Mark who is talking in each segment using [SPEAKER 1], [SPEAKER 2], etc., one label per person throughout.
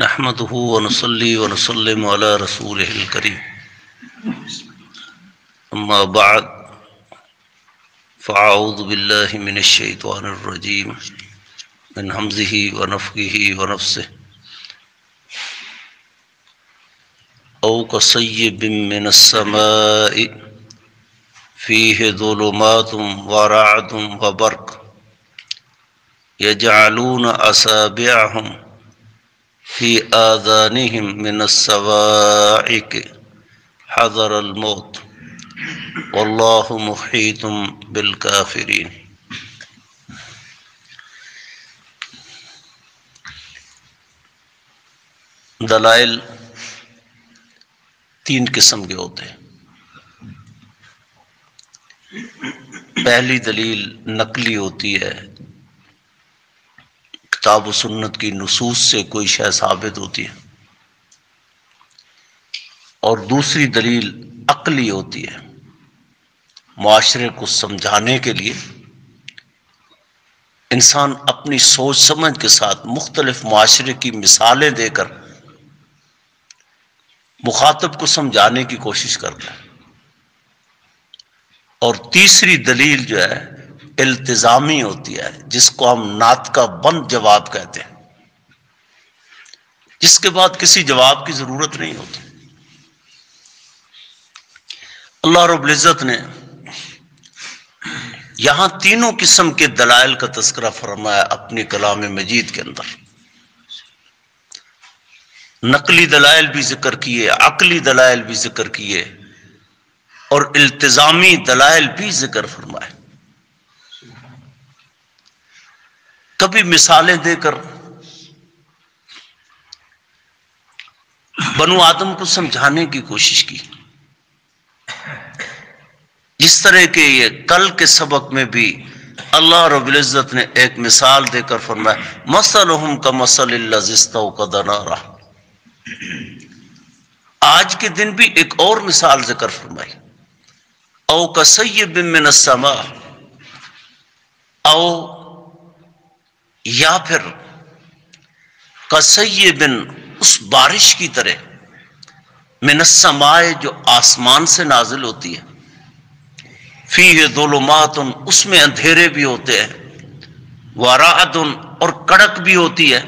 [SPEAKER 1] نحمده ونصلي ونسلم على رسوله الكريم اما بعد فاعوذ بالله من الشيطان الرجيم من همزه ونفخه ونفثه او كصيب من السماء فيه ظلمات ورعد وبرق يجعلون أصابعهم في آذانهم من الصواعق حذر الموت والله محيط بالكافرين۔ دلائل تین قسم کے ہوتے ہیں۔ پہلی دلیل نقلی ہوتی ہے، کتاب و سنت کی نصوص سے کوئی شے ثابت ہوتی ہے، اور دوسری دلیل عقلی ہوتی ہے، معاشرے کو سمجھانے کے لیے انسان اپنی سوچ سمجھ کے ساتھ مختلف معاشرے کی مثالیں دے کر مخاطب کو سمجھانے کی کوشش کرتا ہے۔ اور تیسری دلیل جو ہے التزامی ہوتی ہے، جس کو ہم ناطقہ بند جواب کہتے ہیں، جس کے بعد کسی جواب کی ضرورت نہیں ہوتی۔ اللہ رب العزت نے یہاں تینوں قسم کے دلائل کا تذکرہ فرمایا اپنی کلام مجید کے اندر۔ نقلی دلائل بھی ذکر کیے، عقلی دلائل بھی ذکر کیے، اور التزامی دلائل بھی ذکر فرمائے۔ کبھی مثالیں دے کر بنو آدم کو سمجھانے کی کوشش کی، جس طرح کہ یہ کل کے سبق میں بھی اللہ رب العزت نے ایک مثال دے کر فرمایا مثلہم کمثل الذی استوقد نارا۔ آج کے دن بھی ایک اور مثال ذکر فرمائی، او کصیب من السماء، او یا پھر کصیب اس بارش کی طرح من السماء جو آسمان سے نازل ہوتی ہے، فیہ ظلمات اس میں اندھیرے بھی ہوتے ہیں، ورعد اور کڑک بھی ہوتی ہے،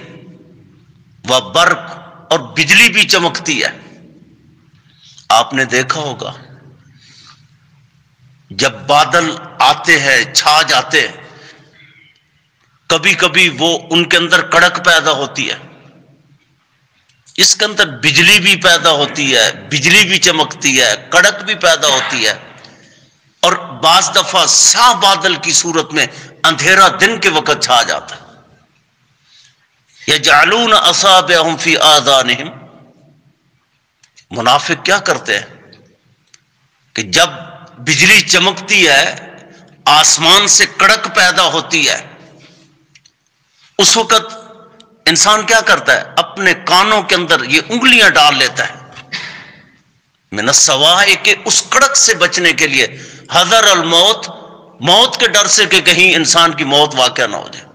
[SPEAKER 1] وبرق اور بجلی بھی چمکتی ہے۔ آپ نے دیکھا ہوگا جب بادل آتے ہیں، چھا جاتے ہیں، کبھی کبھی وہ ان کے اندر کڑک پیدا ہوتی ہے، اس کے اندر بجلی بھی پیدا ہوتی ہے، بجلی بھی چمکتی ہے، کڑک بھی پیدا ہوتی ہے، اور بعض دفعہ سا بادل کی صورت میں اندھیرا دن کے وقت چھا جاتا ہے۔ یجعلون اصابعهم فی آذانہم، منافق کیا کرتے ہیں کہ جب بجلی چمکتی ہے، آسمان سے کڑک پیدا ہوتی ہے، اس وقت انسان کیا کرتا ہے؟ اپنے کانوں کے اندر یہ انگلیاں ڈال لیتا ہے، من الصواعق کے اس کڑک سے بچنے کے لیے، حذر الموت، موت کے ڈر سے کہ کہیں انسان کی موت واقع نہ ہو جائے۔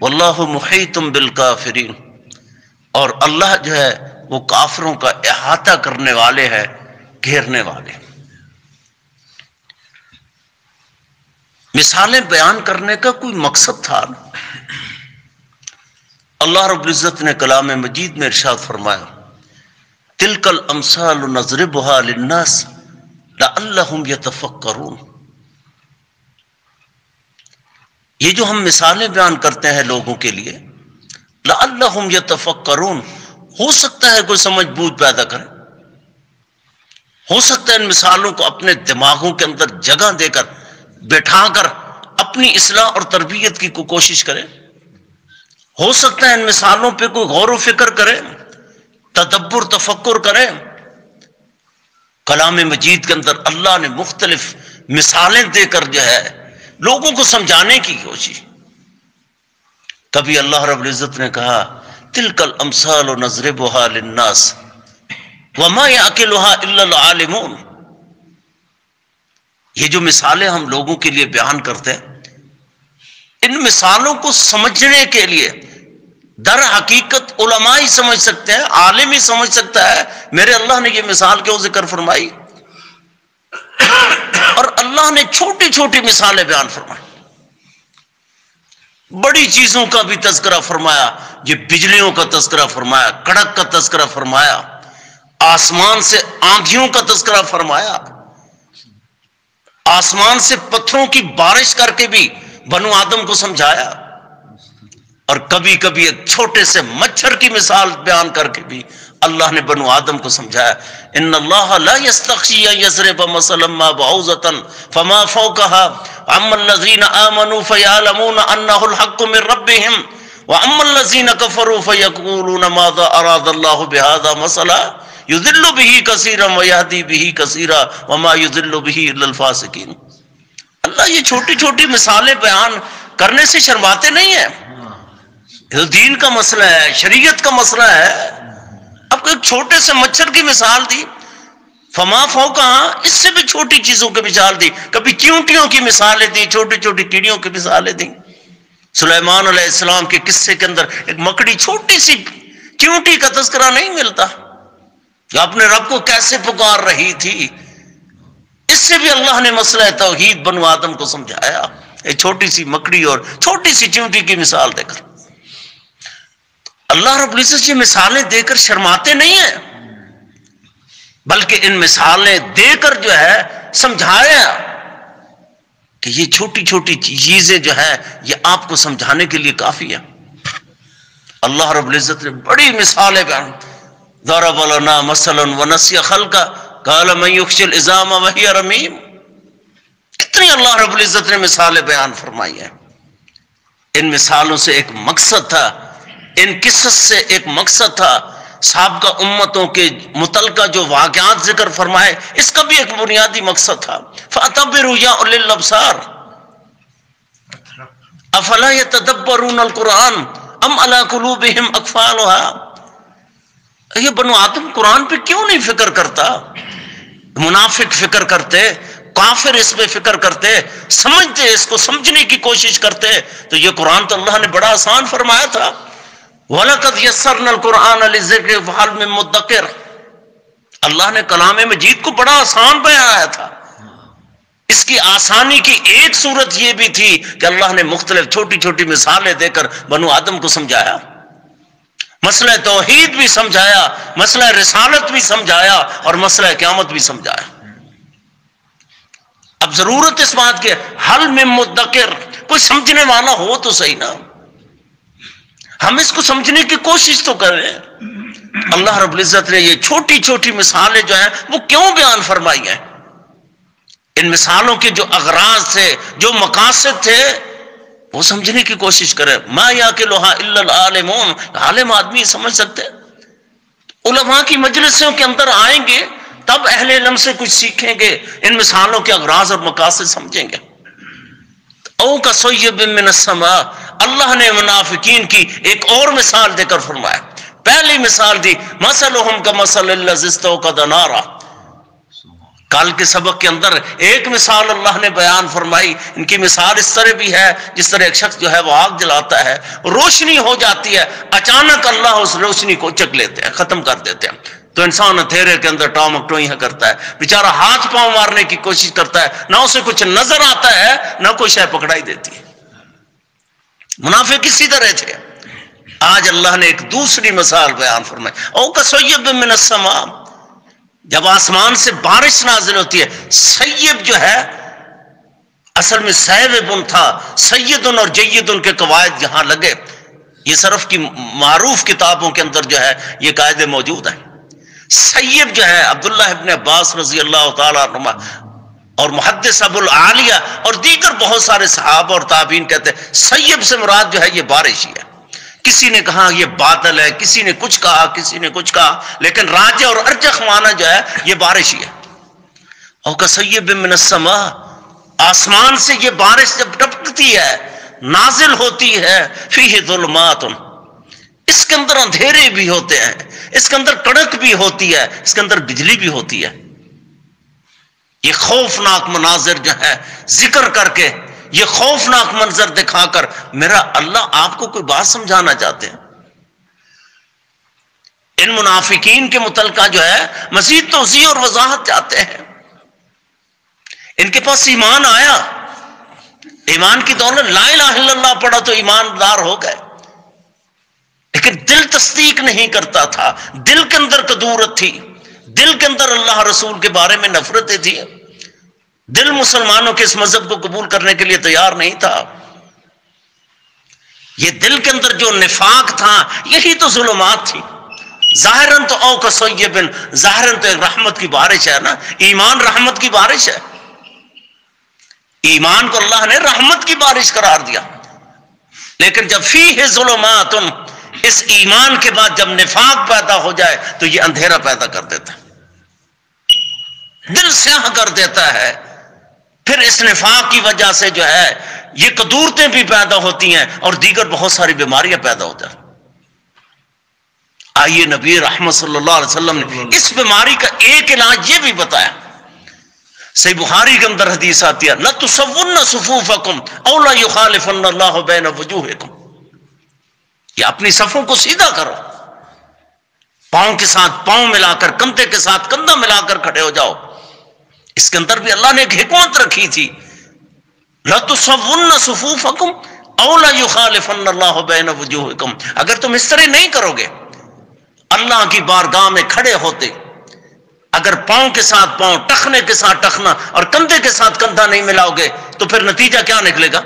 [SPEAKER 1] واللہ محیط بالکافرین، اور اللہ جو ہے وہ کافروں کا احاطہ کرنے والے ہیں، گھیرنے والے۔ مثالیں بیان کرنے کا کوئی مقصد تھا نا۔ اللہ رب العزت نے کلام مجید میں ارشاد فرمایا تلک الامثال نضربها للناس لعلهم يتفکرون۔ یہ جو ہم مثالیں بیان کرتے ہیں لوگوں کے لیے، لعلهم يتفکرون، ہو سکتا ہے کوئی سمجھ بوجھ پیدا کرے، ہو سکتا ہے ان مثالوں کو اپنے دماغوں کے اندر جگہ دے کر بٹھا کر اپنی اصلاح اور تربیت کی کوئی کوشش کرے، ہو سکتا ہے ان مثالوں پہ کوئی غور و فکر کرے، تدبر تفکر کرے۔ کلام مجید کے اندر اللہ نے مختلف مثالیں دے کر جو ہے لوگوں کو سمجھانے کی کوشش۔ کبھی اللہ رب العزت نے کہا تلک الامثال نضربها للناس وما يعقلها الا العالمون۔ یہ جو مثالیں ہم لوگوں کے لیے بیان کرتے ہیں، ان مثالوں کو سمجھنے کے لیے در حقیقت علماء ہی سمجھ سکتے ہیں، عالم ہی سمجھ سکتا ہے میرے اللہ نے یہ مثال کیوں ذکر فرمائی، اور اللہ نے چھوٹی چھوٹی مثالیں بیان فرمائی، بڑی چیزوں کا بھی تذکرہ فرمایا، یہ بجلیوں کا تذکرہ فرمایا، کڑک کا تذکرہ فرمایا، آسمان سے آندھیوں کا تذکرہ فرمایا، آسمان سے پتھروں کی بارش کر کے بھی بنو آدم کو سمجھایا، اور کبھی کبھی ایک چھوٹے سے مچھر کی مثال بیان کر کے بھی اللہ نے بنو آدم کو سمجھایا۔ ان اللہ لا یستخشی ان یضرب مثلا ما بعوضۃ فما فوقها اما الذین آمنوا فیعلمون انہ الحق من ربهم واما الذین کفروا فیقولون ماذا اراد اللہ بہذا مثلا یضل به کثیرا ویہدی به کثیرا وما یضل به الا الفاسقین۔ اللہ یہ چھوٹی چھوٹی مثالیں بیان کرنے سے شرماتے نہیں ہیں، دین کا مسئلہ ہے، شریعت کا مسئلہ ہے۔ اب ایک چھوٹے سے مچھر کی مثال دی، فما فوقہا، اس سے بھی چھوٹی چیزوں کی مثال دی، کبھی چیونٹیوں کی مثالیں دی، چھوٹی چھوٹی کیڑیوں کی مثالیں دی۔ سلیمان علیہ السلام کے قصے کے اندر ایک مکڑی چھوٹی سی چیونٹی کا تذکرہ نہیں ملتا جو اپنے رب کو کیسے پکار رہی تھی، اس سے بھی اللہ نے مسئلہ توحید بنو آدم کو سمجھایا، ایک چھوٹی سی مکڑی اور چھوٹی سی چیونٹی کی مثال دے کر۔ اللہ رب العزت یہ مثالیں دے کر شرماتے نہیں ہیں، بلکہ ان مثالیں دے کر جو ہے سمجھایا کہ یہ چھوٹی چھوٹی چیزیں جو ہے یہ آپ کو سمجھانے کے لیے کافی ہے۔ اللہ رب العزت نے بڑی مثالیں بیان، ضرب لنا مثلا ونسی خلقا قال من یحیی العظام وہی رمیم، کتنی اللہ رب العزت نے مثالیں بیان فرمائی ہیں۔ ان مثالوں سے ایک مقصد تھا، ان قصص سے ایک مقصد تھا، سابقہ امتوں کے متعلقہ جو واقعات ذکر فرمائے اس کا بھی ایک بنیادی مقصد تھا۔ فَأَتَبِّرُوا يَا أُولِي الْأَبْصَارِ أَفَلَا يَتَدَبَّرُونَ الْقُرْآنَ أَمْ عَلَىٰ قُلُوبِهِمْ أَقْفَالُهَا۔ یہ بنو آدم قرآن پہ کیوں نہیں فکر کرتا؟ منافق فکر کرتے، کافر اس پہ فکر کرتے، سمجھتے، اس کو سمجھنے کی کوشش کرتے، تو یہ قرآن تو اللہ نے بڑا آسان فرمایا تھا۔ وَلَقَدْ يَسَّرْنَا الْقُرْآنَ لِلذِّكْرِ فَهَلْ مِن مُدَّكِرٍ، اللہ نے کلام مجید کو بڑا آسان بیانایا تھا۔ اس کی آسانی کی ایک صورت یہ بھی تھی کہ اللہ نے مختلف چھوٹی چھوٹی مثالیں دے کر بنو آدم کو سمجھایا، مسئلہ توحید بھی سمجھایا، مسئلہ رسالت بھی سمجھایا، اور مسئلہ قیامت بھی سمجھایا۔ اب ضرورت اس بات کی حل میں مدکر، کوئی سمجھنے والا ہو تو صحیح نا، ہم اس کو سمجھنے کی کوشش تو کریں۔ اللہ رب العزت نے یہ چھوٹی چھوٹی مثالیں جو ہیں وہ کیوں بیان فرمائی ہیں؟ ان مثالوں کے جو اغراض تھے، جو مقاصد تھے، وہ سمجھنے کی کوشش کریں۔ ما یعقلها الا العالمون، عالم آدمی سمجھ سکتے۔ علماء کی مجلسوں کے اندر آئیں گے تب اہل علم سے کچھ سیکھیں گے، ان مثالوں کے اغراض اور مقاصد سمجھیں گے۔ او کصیب من السماء، اللہ نے منافقین کی ایک اور مثال دے کر فرمایا۔ پہلی مثال دی مثلہم کمثل الذی استوقد نارا، کل کے سبق کے اندر ایک مثال اللہ نے بیان فرمائی۔ ان کی مثال اس طرح بھی ہے جس طرح ایک شخص جو ہے وہ آگ جلاتا ہے، روشنی ہو جاتی ہے، اچانک اللہ اس روشنی کو چک لیتے ہیں، ختم کر دیتے ہیں، تو انسان اندھیرے کے اندر ٹامک ٹوئیاں کرتا ہے، بیچارہ ہاتھ پاؤں مارنے کی کوشش کرتا ہے، نہ اسے کچھ نظر آتا ہے نہ کوئی شے پکڑائی دیتی ہے۔ منافق اسی طرح تھے۔ آج اللہ نے ایک دوسری مثال بیان فرمائی، او کصیب من السماء، جب آسمان سے بارش نازل ہوتی ہے، سیب جو ہے اصل میں سیبن تھا، سیدن اور جیدن کے قواعد یہاں لگے، یہ صرف کی معروف کتابوں کے اندر جو ہے یہ قاعدے موجود ہیں۔ سیب جو ہے عبداللہ ابن عباس رضی اللہ تعالیٰ عنہ اور محدث ابو العالیہ اور دیگر بہت سارے صحابہ اور تابعین کہتے ہیں سیب سے مراد جو ہے یہ بارش ہی ہے۔ کسی نے کہا یہ بادل ہے، کسی نے کچھ کہا، کسی نے کچھ کہا، لیکن راجح اور ارجح معنی جو ہے یہ بارش ہی ہے۔ او کصیب من السماء، آسمان سے یہ بارش جب ٹپکتی ہے، نازل ہوتی ہے، فیہ ظلمات، اس کے اندر اندھیرے بھی ہوتے ہیں، اس کے اندر کڑک بھی ہوتی ہے، اس کے اندر بجلی بھی ہوتی ہے۔ یہ خوفناک مناظر جو ہے ذکر کر کے، یہ خوفناک منظر دکھا کر میرا اللہ آپ کو کوئی بات سمجھانا چاہتے ہیں۔ ان منافقین کے متعلقہ جو ہے مزید توضیح اور وضاحت چاہتے ہیں. ان کے پاس ایمان آیا، ایمان کی دولت، لا الہ الا اللہ پڑھا تو ایماندار ہو گئے، لیکن دل تصدیق نہیں کرتا تھا، دل کے اندر کدورت تھی، دل کے اندر اللہ رسول کے بارے میں نفرتیں تھی، دل مسلمانوں کے اس مذہب کو قبول کرنے کے لیے تیار نہیں تھا. یہ دل کے اندر جو نفاق تھا یہی تو ظلمات تھی. ظاہراً تو او کصیب، ظاہراً تو ایک رحمت کی بارش ہے نا، ایمان رحمت کی بارش ہے. ایمان کو اللہ نے رحمت کی بارش قرار دیا، لیکن جب فیہ ظلمات، اس ایمان کے بعد جب نفاق پیدا ہو جائے تو یہ اندھیرا پیدا کر دیتا ہے، دل سیاہ کر دیتا ہے. پھر اس نفاق کی وجہ سے جو ہے یہ قدورتیں بھی پیدا ہوتی ہیں اور دیگر بہت ساری بیماریاں پیدا ہوتی ہیں. آئیے نبی رحمت صلی اللہ علیہ وسلم نے اس بیماری کا ایک علاج یہ بھی بتایا. صحیح بخاری کے اندر حدیث آتی ہے، لَتُسَوُّنَّ صُفُوفَكُمْ أَوْ لَا يُخَالِفَنَّ اللَّهُ بَيْنَ وُجُوهِكُمْ. یہ اپنی صفوں کو سیدھا کرو، پاؤں کے ساتھ پاؤں ملا کر، کندھے کے ساتھ کندھا ملا کر کھڑے ہو جاؤ. اس کے اندر بھی اللہ نے ایک حکمت رکھی تھی، لَتُسَوُّنَّ صُفُوفَكُمْ أَوْ لَا يُخَالِفَنَّ اللَّهُ بَيْنَ وُجُوهِكُمْ. اگر تم اس طرح نہیں کرو گے، اللہ کی بارگاہ میں کھڑے ہوتے، اگر پاؤں کے ساتھ پاؤں، ٹخنے کے ساتھ ٹخنا اور کندھے کے ساتھ کندھا نہیں ملاؤ گے تو پھر نتیجہ کیا نکلے گا؟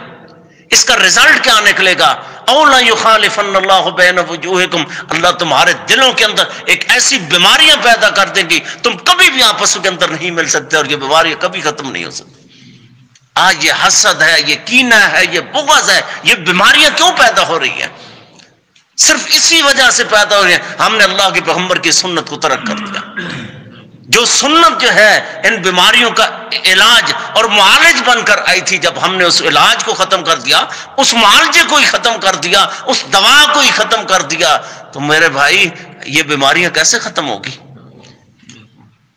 [SPEAKER 1] اس کا رزلٹ کیا نکلے گا؟ او لا یخالفن اللہ بین وجوہکم، اللہ تمہارے دلوں کے اندر ایک ایسی بیماریاں پیدا کر دیں گی، تم کبھی بھی آپس کے اندر نہیں مل سکتے اور یہ بیماریاں کبھی ختم نہیں ہو سکتی. آج یہ حسد ہے، یہ کینہ ہے، یہ بغض ہے، یہ بیماریاں کیوں پیدا ہو رہی ہیں؟ صرف اسی وجہ سے پیدا ہو رہی ہیں، ہم نے اللہ کے پیغمبر کی سنت کو ترک کر دیا. جو سنت جو ہے ان بیماریوں کا علاج اور معالج بن کر آئی تھی، جب ہم نے اس علاج کو ختم کر دیا، اس معالجے کو ہی ختم کر دیا، اس دوا کو ہی ختم کر دیا، تو میرے بھائی یہ بیماریاں کیسے ختم ہوگی؟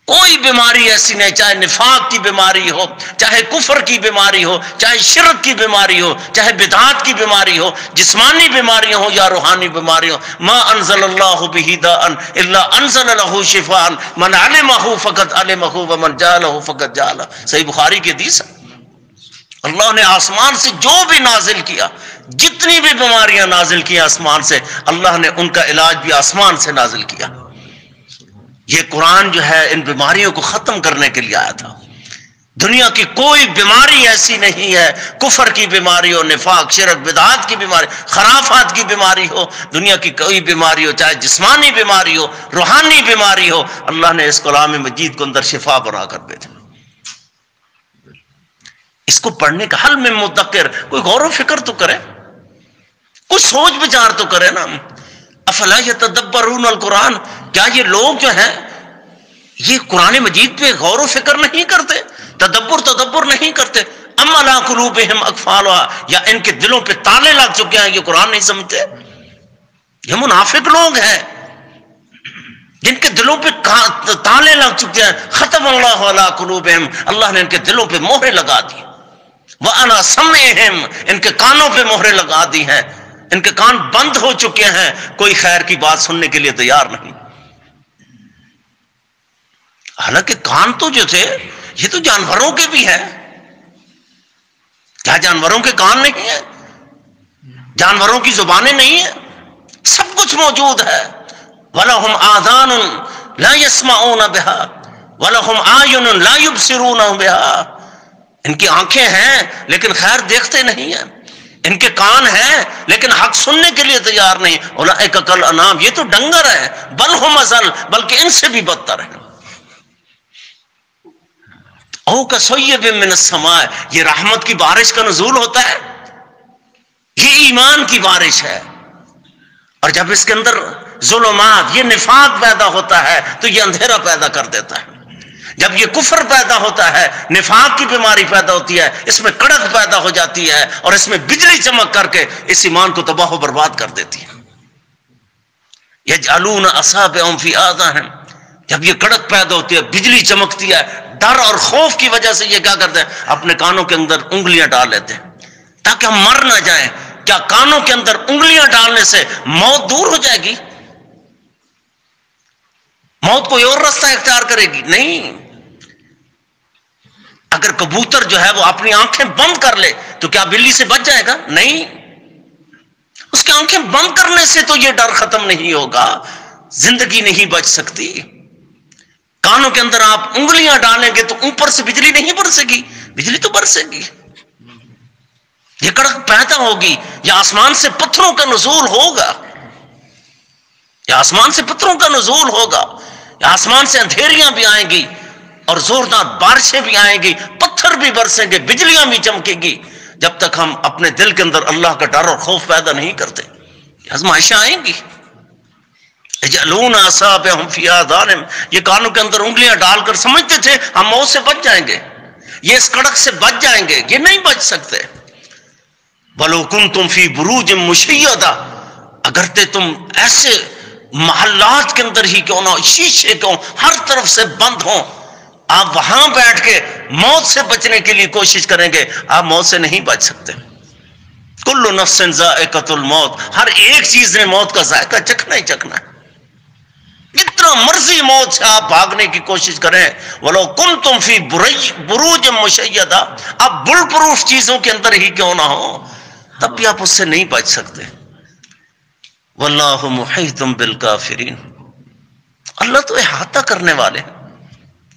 [SPEAKER 1] کوئی بیماری ایسی نہیں، چاہے نفاق کی بیماری ہو، چاہے کفر کی بیماری ہو، چاہے شرک کی بیماری ہو، چاہے بدعات کی بیماری ہو، جسمانی بیماریاں ہو یا روحانی بیماری ہو. ما انزل اللہ بہ داء الا انزل له شفاء من علمہ فقد علمہ ومن جہلہ فقد جہلہ. صحیح بخاری کی حدیث ہے. اللہ نے آسمان سے جو بھی نازل کیا، جتنی بھی بیماریاں نازل کی آسمان سے، اللہ نے ان کا علاج بھی آسمان سے نازل کیا. یہ قرآن جو ہے ان بیماریوں کو ختم کرنے کے لیے آیا تھا. دنیا کی کوئی بیماری ایسی نہیں ہے، کفر کی بیماری ہو، نفاق، شرک، بدعات کی بیماری، خرافات کی بیماری ہو، دنیا کی کوئی بیماری ہو، چاہے جسمانی بیماری ہو، روحانی بیماری ہو، اللہ نے اس کلام مجید کو اندر شفا بنا کر بھیجا. اس کو پڑھنے کا حل میں مدکر کوئی غور و فکر تو کرے، کوئی سوچ بچار تو کرے نا. افلا یتدبرون القرآن، کیا یہ لوگ جو ہیں یہ قرآن مجید پہ غور و فکر نہیں کرتے، تدبر نہیں کرتے؟ ام علی قلوبہم اقفالھا، یا ان کے دلوں پہ تالے لگ چکے ہیں، یہ قرآن نہیں سمجھتے؟ یہ منافق لوگ ہیں جن کے دلوں پہ تالے لگ چکے ہیں. ختم اللہ علی قلوبہم، اللہ نے ان کے دلوں پہ مہرے لگا دی. وعلی سمعہم، ان کے کانوں پہ مہرے لگا دی ہیں، ان کے کان بند ہو چکے ہیں، کوئی خیر کی بات سننے کے لیے تیار نہیں. حالانکہ کان تو جو تھے یہ تو جانوروں کے بھی ہیں. کیا جانوروں کے کان نہیں ہیں؟ جانوروں کی زبانیں نہیں ہیں؟ سب کچھ موجود ہے. وَلَهُمْ آذَانٌ لَا يَسْمَعُونَ بِهَا وَلَهُمْ أَعْيُنٌ لَا يُبْصِرُونَ بِهَا. ان کی آنکھیں ہیں لیکن خیر دیکھتے نہیں ہیں، ان کے کان ہیں لیکن حق سننے کے لیے تیار نہیں. اولئک کالانعام، یہ تو ڈنگر ہے، بل ہم اضل، بلکہ ان سے بھی بدتر ہیں. او کصیب من السماء، یہ رحمت کی بارش کا نزول ہوتا ہے، یہ ایمان کی بارش ہے. اور جب اس کے اندر ظلمات، یہ نفاق پیدا ہوتا ہے تو یہ اندھیرا پیدا کر دیتا ہے. جب یہ کفر پیدا ہوتا ہے، نفاق کی بیماری پیدا ہوتی ہے، اس میں کڑک پیدا ہو جاتی ہے اور اس میں بجلی چمک کر کے اس ایمان کو تباہ و برباد کر دیتی ہے. یجعلون اصابعهم فی آذانہم، جب یہ کڑک پیدا ہوتی ہے، بجلی چمکتی ہے، ڈر اور خوف کی وجہ سے یہ کیا کرتے ہیں؟ اپنے کانوں کے اندر انگلیاں ڈال لیتے ہیں تاکہ ہم مر نہ جائیں. کیا کانوں کے اندر انگلیاں ڈالنے سے موت دور ہو جائے گی؟ موت کوئی اور راستہ اختیار کرے گی؟ نہیں. اگر کبوتر جو ہے وہ اپنی آنکھیں بند کر لے تو کیا بلی سے بچ جائے گا؟ نہیں. اس کی آنکھیں بند کرنے سے تو یہ ڈر ختم نہیں ہوگا، زندگی نہیں بچ سکتی. کانوں کے اندر آپ انگلیاں ڈالیں گے تو اوپر سے بجلی نہیں برسے گی؟ بجلی تو برسے گی. یہ کڑک پیدا ہوگی، یا آسمان سے پتھروں کا نزول ہوگا، یا آسمان سے پتھروں کا نزول ہوگا، یا آسمان سے اندھیریاں بھی آئیں گی اور زوردار بارشیں بھی آئیں گی، پتھر بھی برسیں گے، بجلیاں بھی چمکیں گی. جب تک ہم اپنے دل کے اندر اللہ کا ڈر اور خوف پیدا نہیں کرتے، آزمائشیں آئیں گی. یجعلون اصابعهم فی آذانہم، یہ کانوں کے اندر انگلیاں ڈال کر سمجھتے تھے ہم موت سے بچ جائیں گے، یہ اس کڑک سے بچ جائیں گے. یہ نہیں بچ سکتے. وَلَوْ كُنْتُمْ فِي بُرُوجٍ مُشَيَّدَةٍ، اگرتے تم ایسے محلات کے اندر ہی کیوں نہ، شیشے کیوں ہر طرف سے بند ہوں، آپ وہاں بیٹھ کے موت سے بچنے کے لیے کوشش کریں گے، آپ موت سے نہیں بچ سکتے. کل نفس ذائقۃ الموت، ہر ایک چیز نے موت کا ذائقہ چکھنا ہی چکھنا ہے. جتنا مرضی موت سے آپ بھاگنے کی کوشش کریں، وَلَوْ كُنْتُمْ فِي بُرُوجٍ مُشَيَّدَةٍ، آپ بل پروف چیزوں کے اندر ہی کیوں نہ ہو، تب بھی آپ اس سے نہیں بچ سکتے. وَاللَّهُ مُحِيطٌ بِالْكَافِرِينَ، اللہ تو احاطہ کرنے والے ہیں،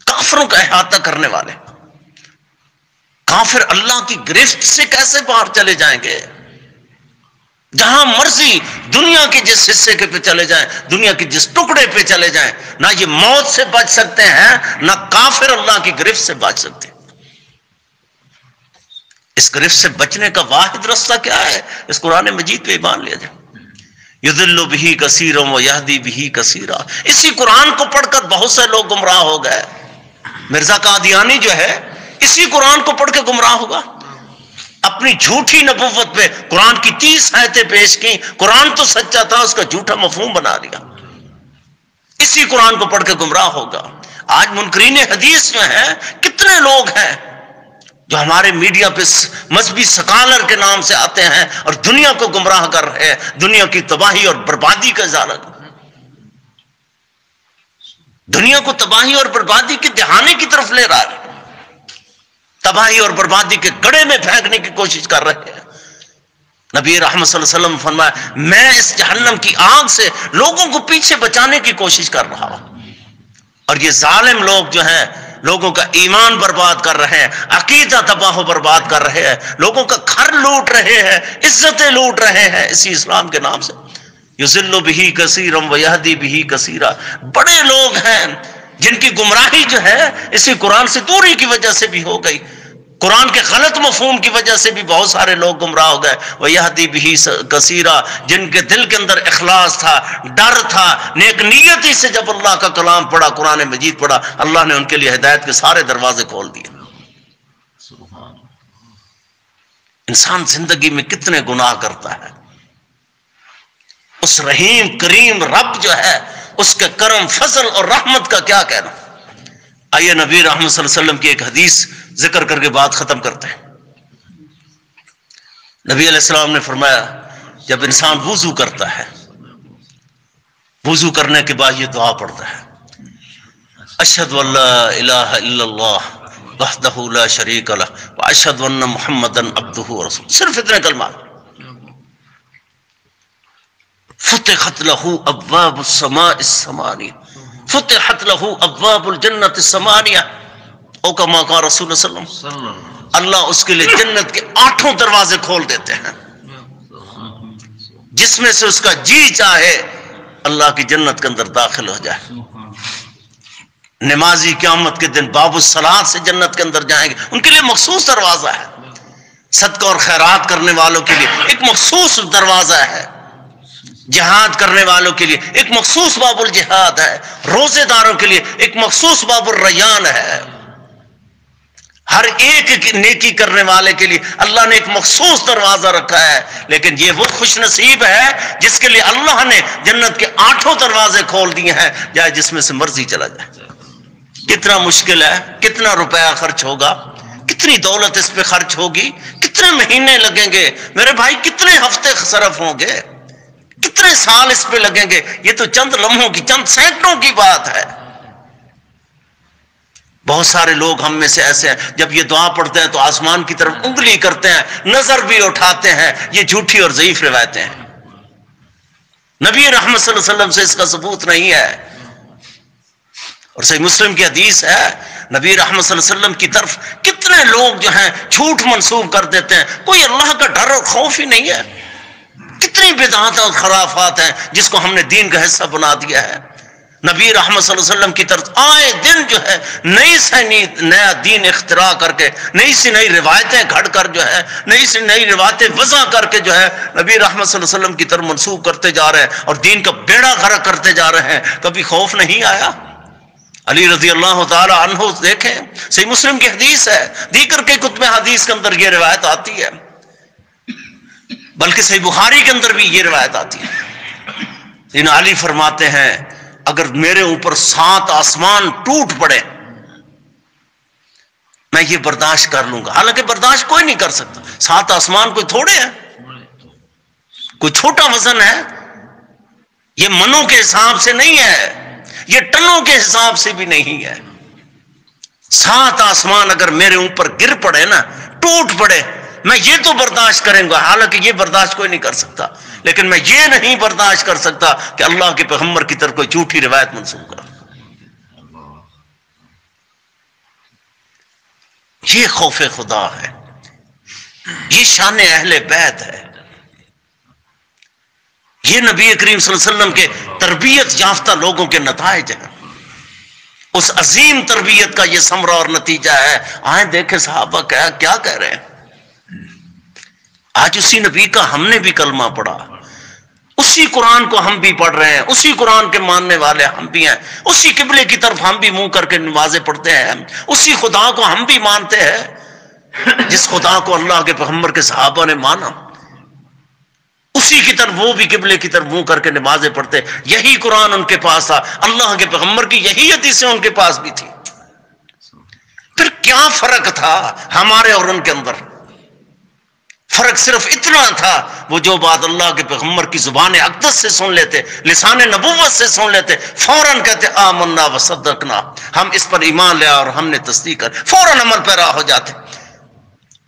[SPEAKER 1] کافروں کا احاطہ کرنے والے. کافر اللہ کی گرفت سے کیسے باہر چلے جائیں گے؟ جہاں مرضی دنیا کے جس حصے کے پہ چلے جائیں، دنیا کے جس ٹکڑے پہ چلے جائیں، نہ یہ موت سے بچ سکتے ہیں، نہ کافر اللہ کی گرفت سے بچ سکتے. اس گرفت سے بچنے کا واحد راستہ کیا ہے؟ اس قرآن مجید پہ ایمان لیا جائے. یضل بہ کثیرا ویہدی بہ کثیرا، اسی قرآن کو پڑھ کر بہت سے لوگ گمراہ ہو گئے. مرزا قادیانی جو ہے اسی قرآن کو پڑھ کے گمراہ ہوگا. اپنی جھوٹی نبوت پہ قرآن کی 30 آیتیں پیش کی، قرآن تو سچا تھا، اس کا جھوٹا مفہوم بنا لیا. اسی قرآن کو پڑھ کے گمراہ ہوگا. آج منکرین حدیث جو ہیں کتنے لوگ ہیں جو ہمارے میڈیا پہ مذہبی سکالر کے نام سے آتے ہیں اور دنیا کو گمراہ کر رہے ہیں، دنیا کی تباہی اور بربادی کا اظہار، دنیا کو تباہی اور بربادی کے دہانے کی طرف لے رہا ہے، تباہی اور بربادی کے گڑھے میں پھینکنے کی کوشش کر رہے ہیں. نبی رحمت صلی اللہ علیہ وسلم فرمایا، میں اس جہنم کی آگ سے لوگوں کو پیچھے بچانے کی کوشش کر رہا ہوں. اور یہ ظالم لوگ جو ہیں لوگوں کا ایمان برباد کر رہے ہیں، عقیدہ تباہ و برباد کر رہے ہیں، لوگوں کا گھر لوٹ رہے ہیں، عزتیں لوٹ رہے ہیں اسی اسلام کے نام سے. یضل بہ کثیرا ویہدی بہ کثیرا، بڑے لوگ ہیں جن کی گمراہی جو ہے اسی قرآن سے دوری کی وجہ سے بھی ہو گئی، قرآن کے غلط مفہوم کی وجہ سے بھی بہت سارے لوگ گمراہ ہو گئے. وَيَهْدِي بِهِ كَثِيرًا، جن کے دل کے اندر اخلاص تھا، ڈر تھا، نیک نیتی سے جب اللہ کا کلام پڑھا، قرآن مجید پڑھا، اللہ نے ان کے لیے ہدایت کے سارے دروازے کھول دیے. انسان زندگی میں کتنے گناہ کرتا ہے، اس رحیم کریم رب جو ہے اس کے کرم فضل اور رحمت کا کیا کہنا. آئیے نبی رحمت صلی اللہ علیہ وسلم کی ایک حدیث ذکر کر کے بات ختم کرتے ہیں. نبی علیہ السلام نے فرمایا، جب انسان وضو کرتا ہے، وضو کرنے کے بعد یہ دعا پڑھتا ہے، اشہد ان لا الہ الا اللہ وحدہ لا شریک لہ واشہد ان محمدا عبدہ ورسولہ، صرف اتنے کلمات. فتحت لہ ابواب السماء الثمانیہ، فتحت لہ ابواب الجنت الثمانیہ، او کما قال رسول اللہ صلی اللہ علیہ وسلم، اللہ اس کے لیے جنت کے 8 دروازے کھول دیتے ہیں. جس میں سے اس کا جی چاہے اللہ کی جنت کے اندر داخل ہو جائے. نمازی قیامت کے دن باب الصلاۃ سے جنت کے اندر جائیں گے، ان کے لیے مخصوص دروازہ ہے. صدقہ اور خیرات کرنے والوں کے لیے ایک مخصوص دروازہ ہے، جہاد کرنے والوں کے لیے ایک مخصوص باب الجہاد ہے، روزے داروں کے لیے ایک مخصوص باب الریان ہے. ہر ایک نیکی کرنے والے کے لیے اللہ نے ایک مخصوص دروازہ رکھا ہے. لیکن یہ وہ خوش نصیب ہے جس کے لیے اللہ نے جنت کے 8 دروازے کھول دیے ہیں، جائے جس میں سے مرضی چلا جائے. کتنا مشکل ہے، کتنا روپیہ خرچ ہوگا، کتنی دولت اس پہ خرچ ہوگی، کتنے مہینے لگیں گے میرے بھائی، کتنے ہفتے صرف ہوں گے. کتنے سال اس پہ لگیں گے؟ یہ تو چند لمحوں کی، چند سینکڑوں کی بات ہے۔ بہت سارے لوگ ہم میں سے ایسے ہیں، جب یہ دعا پڑھتے ہیں تو آسمان کی طرف انگلی کرتے ہیں، نظر بھی اٹھاتے ہیں۔ یہ جھوٹی اور ضعیف روایتیں ہیں، نبی رحمت صلی اللہ علیہ وسلم سے اس کا ثبوت نہیں ہے۔ اور صحیح مسلم کی حدیث ہے، نبی رحمت صلی اللہ علیہ وسلم کی طرف کتنے لوگ جو ہیں جھوٹ منسوب کر دیتے ہیں، کوئی اللہ کا ڈر اور خوف ہی نہیں ہے۔ کتنی بدعات اور خرافات ہیں جس کو ہم نے دین کا حصہ بنا دیا ہے۔ نبی رحمت صلی اللہ علیہ وسلم کی طرف آئے دن جو ہے نئی سے نیا دین اختراع کر کے، نئی سے نئی روایتیں گھڑ کر جو ہے، نئی سے نئی روایتیں وضع کر کے جو ہے نبی رحمت صلی اللہ علیہ وسلم کی طرف منسوب کرتے جا رہے ہیں اور دین کا بیڑا غرق کرتے جا رہے ہیں۔ کبھی خوف نہیں آیا؟ علی رضی اللہ تعالی عنہ دیکھیں، صحیح مسلم کی حدیث ہے، دیگر کے کتب حدیث کے اندر یہ روایت آتی ہے، بلکہ صحیح بخاری کے اندر بھی یہ روایت آتی ہے۔ ان علی فرماتے ہیں اگر میرے اوپر 7 آسمان ٹوٹ پڑے میں یہ برداشت کر لوں گا۔ حالانکہ برداشت کوئی نہیں کر سکتا، 7 آسمان کوئی تھوڑے ہیں، کوئی چھوٹا وزن ہے، یہ منوں کے حساب سے نہیں ہے، یہ ٹنوں کے حساب سے بھی نہیں ہے۔ 7 آسمان اگر میرے اوپر گر پڑے نا، ٹوٹ پڑے، میں یہ تو برداشت کریں گا، حالانکہ یہ برداشت کوئی نہیں کر سکتا، لیکن میں یہ نہیں برداشت کر سکتا کہ اللہ کے پیغمبر کی طرف کوئی جھوٹی روایت منسوب کرا۔ یہ خوف خدا ہے، یہ شان اہل بیت ہے، یہ نبی کریم صلی اللہ علیہ وسلم کے تربیت یافتہ لوگوں کے نتائج ہیں۔ اس عظیم تربیت کا یہ ثمرہ اور نتیجہ ہے۔ آئیں دیکھیں صحابہ کیا کہہ رہے ہیں۔ آج اسی نبی کا ہم نے بھی کلمہ پڑھا، اسی قرآن کو ہم بھی پڑھ رہے ہیں، اسی قرآن کے ماننے والے ہم بھی ہیں، اسی قبلے کی طرف ہم بھی منہ کر کے نمازیں پڑھتے ہیں، اسی خدا کو ہم بھی مانتے ہیں جس خدا کو اللہ کے پیغمبر کے صحابہ نے مانا، اسی کی طرف وہ بھی قبلے کی طرف منہ کر کے نمازیں پڑھتے۔ یہی قرآن ان کے پاس تھا، اللہ کے پیغمبر کی یہی حدیثیں ان کے پاس بھی تھی۔ پھر کیا فرق تھا ہمارے اور ان کے اندر؟ فرق صرف اتنا تھا، وہ جو بات اللہ کے پیغمبر کی زبان اقدس سے سن لیتے، لسان نبوت سے سن لیتے، فوراً کہتے آمنا وصدقنا، ہم اس پر ایمان لیا اور ہم نے تصدیق کر، فوراً عمل پیرا ہو جاتے۔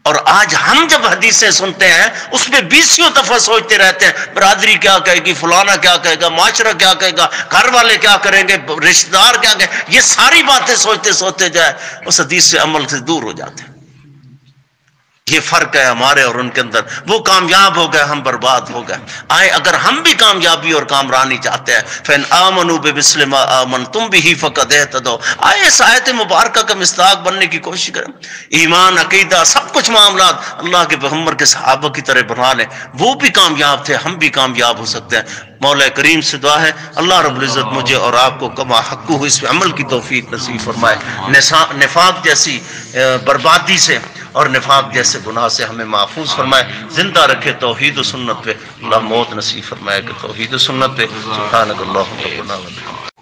[SPEAKER 1] اور آج ہم جب حدیثیں سنتے ہیں اس میں 20 دفعہ سوچتے رہتے ہیں، برادری کیا کہے گی، فلانا کیا کہے گا، معاشرہ کیا کہے گا، گھر والے کیا کریں گے، رشتہ دار کیا کہیں گے، یہ ساری باتیں سوچتے سوچتے جائے اس حدیث سے عمل سے دور ہو جاتے ہیں۔ یہ فرق ہے ہمارے اور ان کے اندر۔ وہ کامیاب ہو گئے، ہم برباد ہو گئے۔ آئے اگر ہم بھی کامیابی اور کامرانی چاہتے ہیں، فَإِنْ آمَنُوا بِمِثْلِ مَا آمَنْتُمْ بِهِ فَقَدْ اهْتَدَوْا، آئے اس آیت مبارکہ کا مصداق بننے کی کوشش کریں۔ ایمان، عقیدہ، سب کچھ معاملات اللہ کے پیغمبر کے صحابہ کی طرح بنا لیں۔ وہ بھی کامیاب تھے، ہم بھی کامیاب ہو سکتے ہیں۔ مولا کریم سے دعا ہے اللہ رب العزت مجھے اور آپ کو کما حق ہو اس پہ عمل کی توفیق نصیب فرمائے۔ نفاق جیسی بربادی سے اور نفاق جیسے گناہ سے ہمیں محفوظ فرمائے، زندہ رکھے توحید و سنت پہ، اللہ موت نصیب فرمائے کہ توحید و سنت پہ۔ سبحانک اللہم ربنا و بحمدک۔